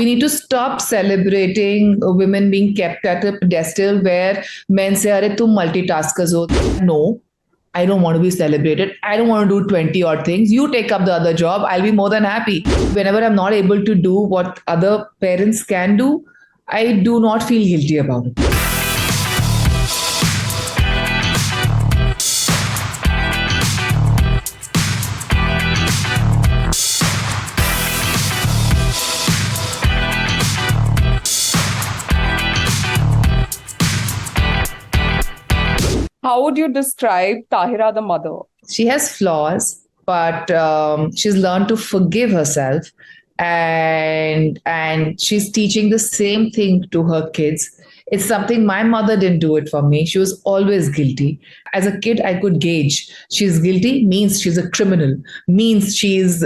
We need to stop celebrating women being kept at a pedestal where men say, "Arey, tum multitaskers ho." No, I don't want to be celebrated. I don't want to do 20 odd things. You take up the other job. I'll be more than happy. Whenever I'm not able to do what other parents can do, I do not feel guilty about it. How would you describe Tahira the mother? She has flaws, but she's learned to forgive herself, and she's teaching the same thing to her kids. It's something my mother didn't do it for me. She was always guilty. As a kid, I could gauge she's guilty means she's a criminal, means she's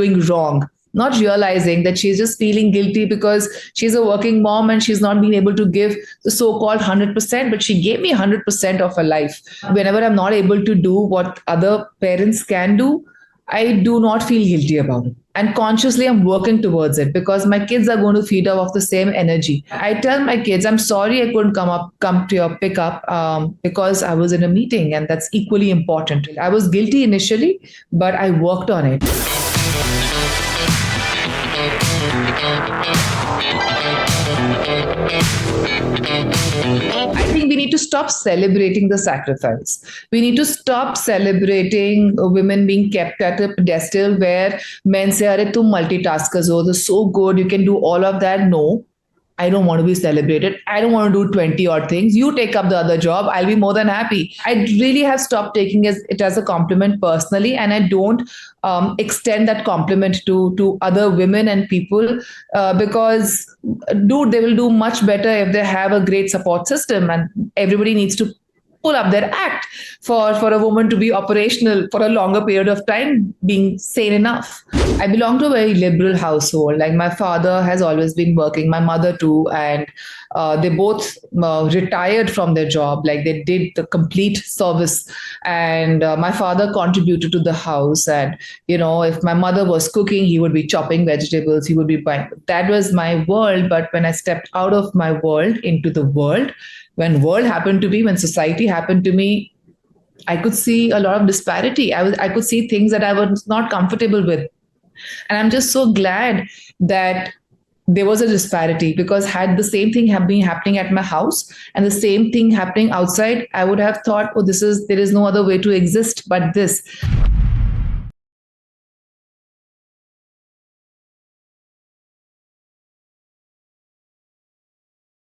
doing wrong. Not realizing that she's just feeling guilty because she's a working mom and she's not been able to give the so-called 100%, but she gave me 100% of her life. Whenever I'm not able to do what other parents can do, I do not feel guilty about it. And consciously, I'm working towards it because my kids are going to feed off the same energy. I tell my kids, I'm sorry I couldn't come to your pickup because I was in a meeting, and that's equally important. I was guilty initially, but I worked on it. I think we need to stop celebrating the sacrifice. We need to stop celebrating women being kept at a pedestal where men say, "Arey, tum multitaskers ho, they're so good, you can do all of that." No, I don't want to be celebrated. I don't want to do 20 odd things. You take up the other job. I'll be more than happy. I really have stopped taking it as a compliment personally, and I don't extend that compliment to other women and people because, dude, they will do much better if they have a great support system, and everybody needs to pull up their act for a woman to be operational for a longer period of time, being sane enough. I belong to a very liberal household. Like, my father has always been working, my mother too, and they both retired from their job. Like, they did the complete service, and my father contributed to the house. And if my mother was cooking, he would be chopping vegetables. He would be buying. That was my world. But when I stepped out of my world into the world, when society happened to me, I could see a lot of disparity. I could see things that I was not comfortable with. And I'm just so glad that there was a disparity, because had the same thing have been happening at my house and the same thing happening outside, I would have thought, oh, there is no other way to exist but this.